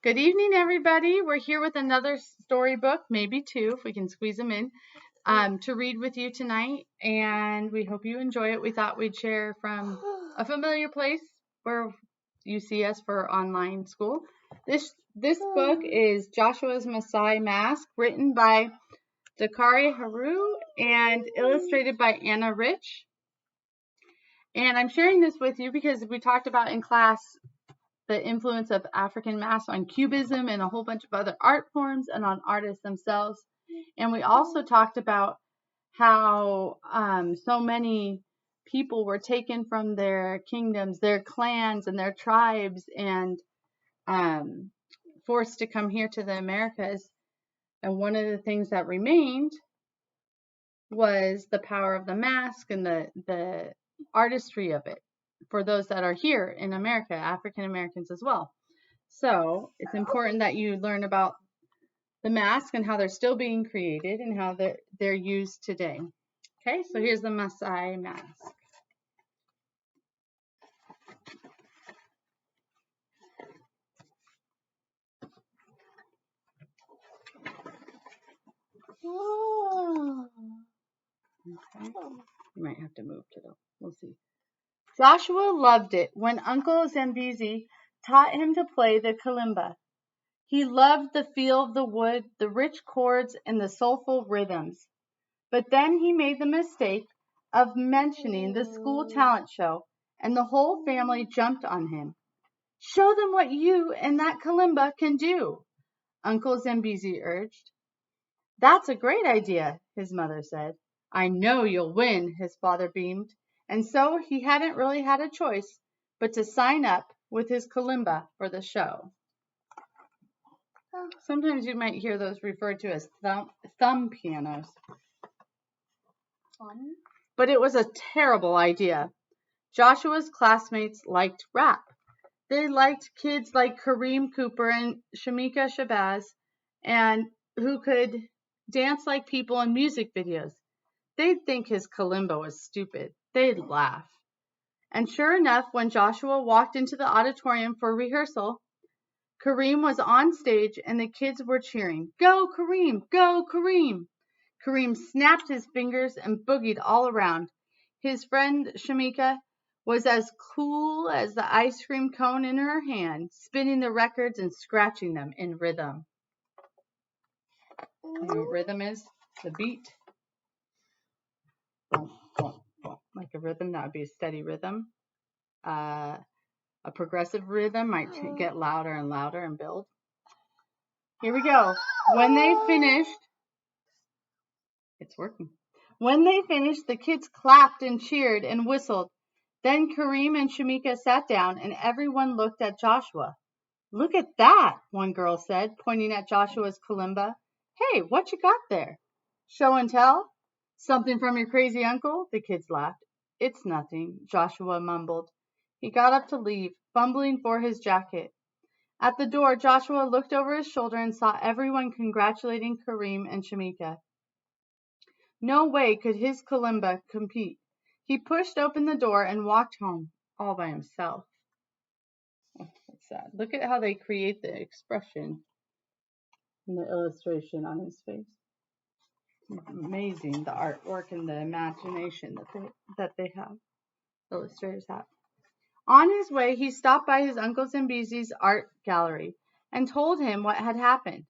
Good evening, everybody. We're here with another storybook, maybe two, if we can squeeze them in, to read with you tonight. And we hope you enjoy it. We thought we'd share from a familiar place where you see us for online school. This book is Joshua's Masai Mask, written by Dakari Hru and illustrated by Anna Rich. And I'm sharing this with you because we talked about in class the influence of African masks on Cubism and a whole bunch of other art forms and on artists themselves. And we also talked about how so many people were taken from their kingdoms, their clans, and their tribes and forced to come here to the Americas. And one of the things that remained was the power of the mask and the artistry of it for those that are here in America, African Americans as well. So it's important that you learn about the mask and how they're still being created and how they're used today. Okay, so here's the Masai mask. Okay. You might have to move to the, we'll see. Joshua loved it when Uncle Zambezi taught him to play the kalimba. He loved the feel of the wood, the rich chords, and the soulful rhythms. But then he made the mistake of mentioning the school talent show, and the whole family jumped on him. Show them what you and that kalimba can do, Uncle Zambezi urged. That's a great idea, his mother said. I know you'll win, his father beamed. And so he hadn't really had a choice but to sign up with his kalimba for the show. Sometimes you might hear those referred to as thumb pianos. But it was a terrible idea. Joshua's classmates liked rap. They liked kids like Kareem Cooper and Shamika Shabazz, and who could dance like people in music videos. They'd think his kalimba was stupid. They'd laugh. And sure enough, when Joshua walked into the auditorium for rehearsal, Kareem was on stage and the kids were cheering, "Go Kareem! Go Kareem!" Kareem snapped his fingers and boogied all around. His friend Shamika was as cool as the ice cream cone in her hand, spinning the records and scratching them in rhythm. You know what rhythm is? The beat. Like a rhythm, that would be a steady rhythm. A progressive rhythm might get louder and louder and build. Here we go. When they finished, it's working. When they finished, the kids clapped and cheered and whistled. Then Kareem and Shamika sat down and everyone looked at Joshua. Look at that, one girl said, pointing at Joshua's kalimba. Hey, what you got there? Show and tell? Something from your crazy uncle? The kids laughed. It's nothing, Joshua mumbled. He got up to leave, fumbling for his jacket. At the door, Joshua looked over his shoulder and saw everyone congratulating Kareem and Shamika. No way could his kalimba compete. He pushed open the door and walked home, all by himself. Oh, that's sad. Look at how they create the expression in the illustration on his face. Amazing, the artwork and the imagination that they have, illustrators have. On his way, he stopped by his Uncle Zambezi's art gallery and told him what had happened.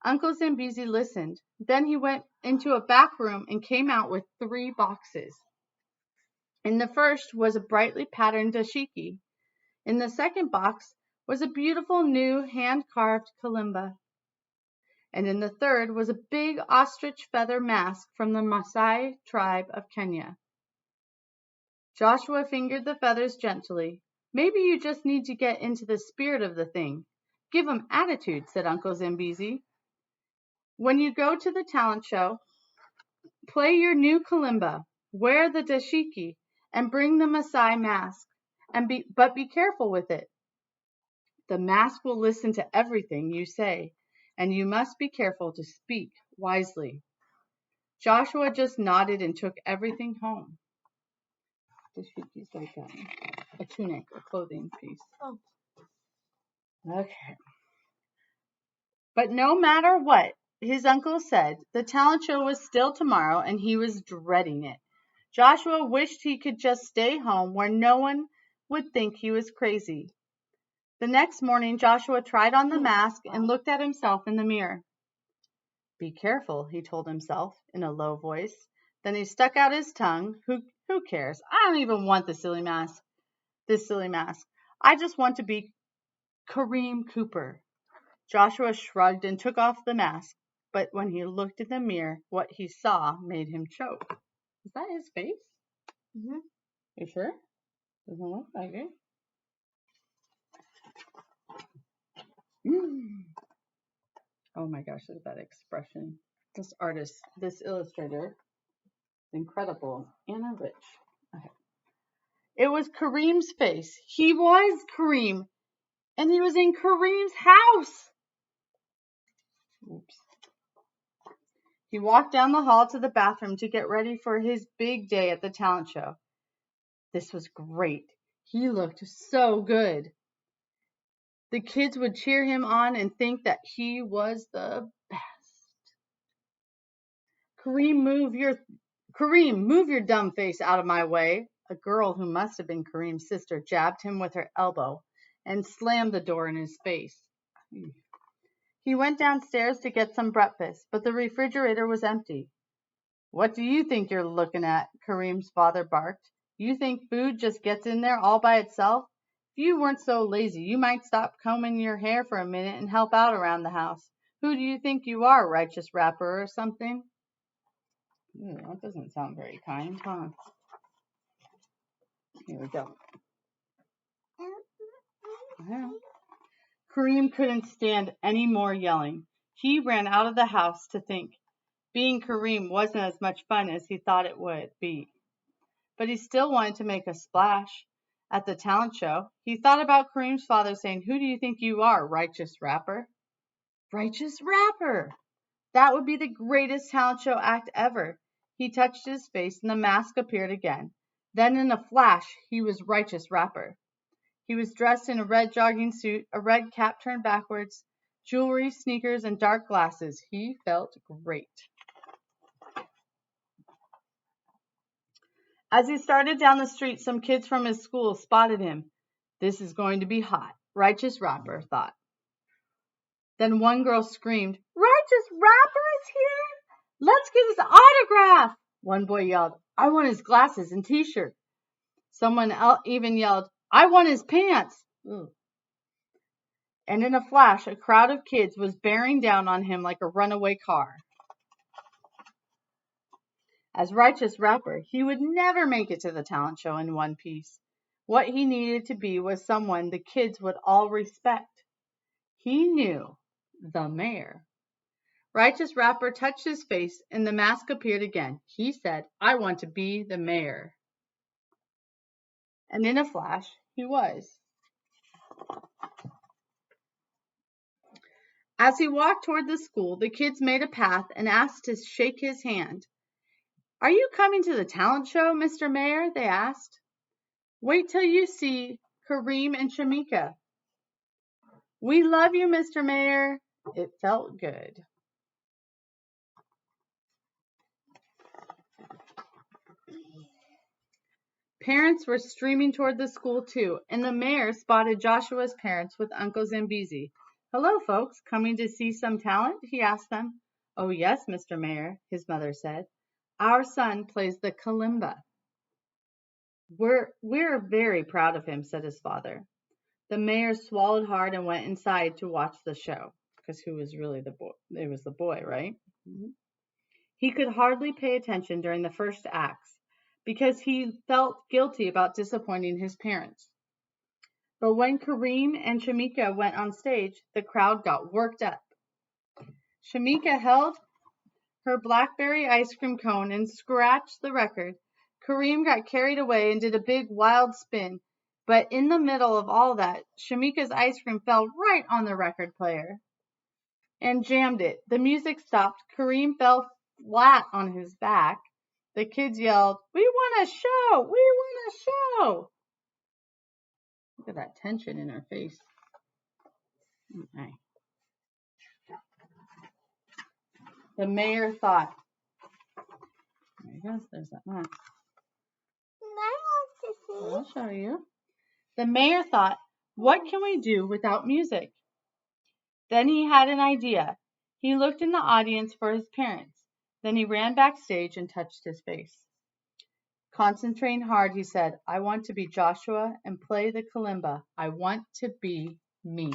Uncle Zambezi listened. Then he went into a back room and came out with 3 boxes. In the first was a brightly patterned dashiki. In the second box was a beautiful new hand-carved kalimba. And in the third was a big ostrich feather mask from the Masai tribe of Kenya. Joshua fingered the feathers gently. Maybe you just need to get into the spirit of the thing. Give 'em attitude, said Uncle Zambezi. When you go to the talent show, play your new kalimba, wear the dashiki, and bring the Masai mask. But be careful with it. The mask will listen to everything you say, and you must be careful to speak wisely. Joshua just nodded and took everything home. Dashiki's like a tunic, a clothing piece. Okay. But no matter what his uncle said, the talent show was still tomorrow and he was dreading it. Joshua wished he could just stay home where no one would think he was crazy. The next morning, Joshua tried on the mask and looked at himself in the mirror. Be careful, he told himself in a low voice. Then he stuck out his tongue. Who cares? I don't even want this silly mask. I just want to be Kareem Cooper. Joshua shrugged and took off the mask, but when he looked in the mirror, what he saw made him choke. Is that his face? Mm-hmm. You sure? Doesn't look like it. Oh my gosh, look at that expression. This artist, this illustrator, incredible. Anna Rich. Okay. It was Kareem's face. He was Kareem, and he was in Kareem's house. Oops. He walked down the hall to the bathroom to get ready for his big day at the talent show. This was great. He looked so good. The kids would cheer him on and think that he was the best. Kareem, move your dumb face out of my way. A girl who must have been Kareem's sister jabbed him with her elbow and slammed the door in his face. He went downstairs to get some breakfast, but the refrigerator was empty. What do you think you're looking at? Kareem's father barked. You think food just gets in there all by itself? If you weren't so lazy, you might stop combing your hair for a minute and help out around the house. Who do you think you are, righteous rapper or something? That doesn't sound very kind, huh? Here we go. Kareem couldn't stand any more yelling. He ran out of the house to think. Being Kareem wasn't as much fun as he thought it would be. But he still wanted to make a splash at the talent show. He thought about Kareem's father saying, Who do you think you are, righteous rapper? Righteous rapper! That would be the greatest talent show act ever. He touched his face and the mask appeared again. Then in a flash, he was righteous rapper. He was dressed in a red jogging suit, a red cap turned backwards, jewelry, sneakers, and dark glasses. He felt great. As he started down the street, some kids from his school spotted him. This is going to be hot, righteous rapper thought. Then one girl screamed, Righteous rapper is here? Let's get his autograph. One boy yelled, I want his glasses and t-shirt. Someone even yelled, I want his pants. Ooh. And in a flash, a crowd of kids was bearing down on him like a runaway car. As righteous rapper, he would never make it to the talent show in one piece. What he needed to be was someone the kids would all respect. He knew the mayor. Righteous rapper touched his face and the mask appeared again. He said, I want to be the mayor. And in a flash, he was. As he walked toward the school, the kids made a path and asked to shake his hand. Are you coming to the talent show, Mr. Mayor? They asked. Wait till you see Kareem and Shamika. We love you, Mr. Mayor. It felt good. Parents were streaming toward the school too, and the mayor spotted Joshua's parents with Uncle Zambezi. Hello, folks. Coming to see some talent? He asked them. Oh, yes, Mr. Mayor, his mother said. Our son plays the kalimba. We're very proud of him, said his father. The mayor swallowed hard and went inside to watch the show. Because who was really the boy? It was the boy, right? Mm-hmm. He could hardly pay attention during the first acts because he felt guilty about disappointing his parents. But when Kareem and Shamika went on stage, the crowd got worked up. Shamika held her blackberry ice cream cone and scratched the record. Kareem got carried away and did a big wild spin. But in the middle of all that, Shamika's ice cream fell right on the record player and jammed it. The music stopped. Kareem fell flat on his back. The kids yelled, We want a show! We want a show! Look at that tension in her face. Okay. The mayor thought. There he goes. There's that mask. I'll show you. The mayor thought, what can we do without music? Then he had an idea. He looked in the audience for his parents. Then he ran backstage and touched his face. Concentrating hard, he said, I want to be Joshua and play the kalimba. I want to be me.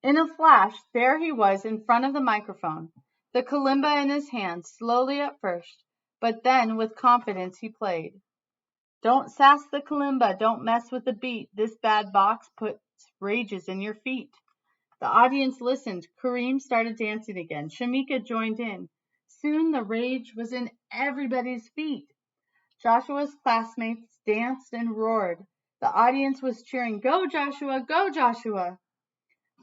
In a flash, there he was in front of the microphone, the kalimba in his hand, slowly at first, but then with confidence he played. Don't sass the kalimba, don't mess with the beat. This bad box puts rages in your feet. The audience listened. Kareem started dancing again. Shamika joined in. Soon the rage was in everybody's feet. Joshua's classmates danced and roared. The audience was cheering, Go Joshua, go Joshua.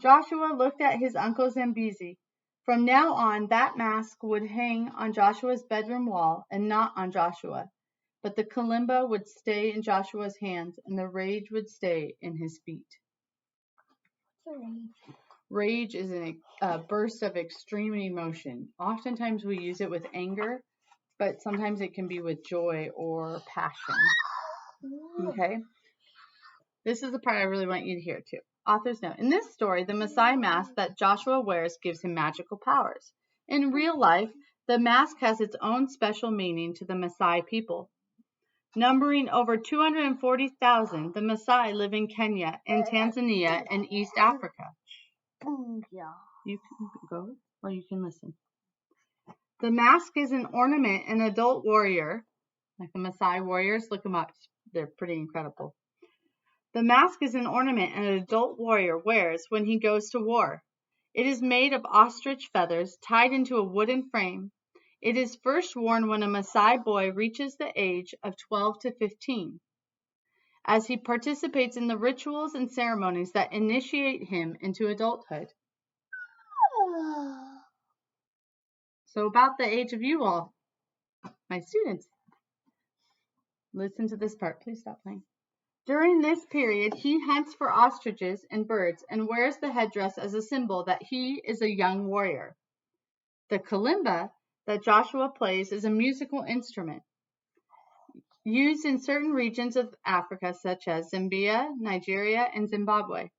Joshua looked at his Uncle Zambezi. From now on, that mask would hang on Joshua's bedroom wall and not on Joshua. But the kalimba would stay in Joshua's hands and the rage would stay in his feet. Rage is a burst of extreme emotion. Oftentimes we use it with anger, but sometimes it can be with joy or passion. Okay? This is the part I really want you to hear too. Author's note. In this story, the Masai Mask that Joshua wears gives him magical powers. In real life, the mask has its own special meaning to the Masai people. Numbering over 240,000, the Masai live in Kenya, in Tanzania, and East Africa. You can go, or you can listen. The mask is an ornament an adult warrior, like the Masai warriors, look them up, they're pretty incredible. The mask is an ornament an adult warrior wears when he goes to war. It is made of ostrich feathers tied into a wooden frame. It is first worn when a Masai boy reaches the age of 12 to 15, as he participates in the rituals and ceremonies that initiate him into adulthood. So about the age of you all, my students, listen to this part. Please stop playing. During this period, he hunts for ostriches and birds and wears the headdress as a symbol that he is a young warrior. The kalimba that Joshua plays is a musical instrument used in certain regions of Africa, such as Zambia, Nigeria, and Zimbabwe.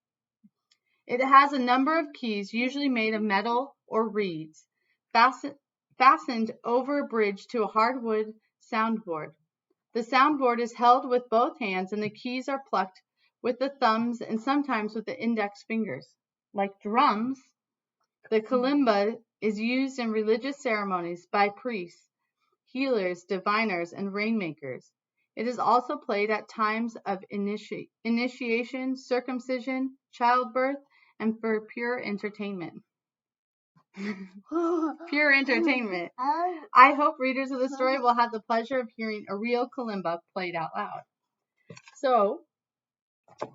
It has a number of keys, usually made of metal or reeds, fastened over a bridge to a hardwood soundboard. The soundboard is held with both hands and the keys are plucked with the thumbs and sometimes with the index fingers. Like drums, the kalimba is used in religious ceremonies by priests, healers, diviners, and rainmakers. It is also played at times of initiation, circumcision, childbirth, and for pure entertainment. Pure entertainment. I hope readers of the story will have the pleasure of hearing a real kalimba played out loud. So,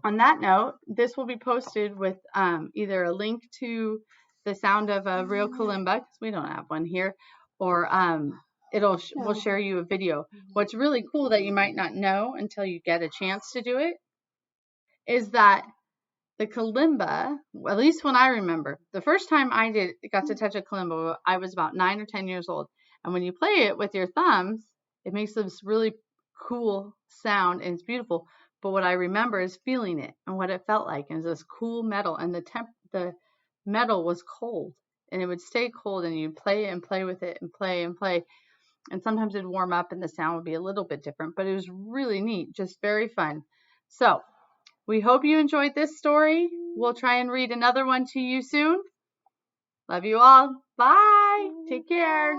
on that note, this will be posted with either a link to the sound of a real kalimba, because we don't have one here, or we'll share you a video. What's really cool that you might not know until you get a chance to do it is that the kalimba, at least when I remember, the first time I got to touch a kalimba, I was about 9 or 10 years old. And when you play it with your thumbs, it makes this really cool sound and it's beautiful. But what I remember is feeling it and what it felt like. And it was this cool metal, and the metal was cold, and it would stay cold, and you'd play and play with it and play and play. And sometimes it'd warm up and the sound would be a little bit different, but it was really neat, just very fun. So, we hope you enjoyed this story. We'll try and read another one to you soon. Love you all. Bye. Take care.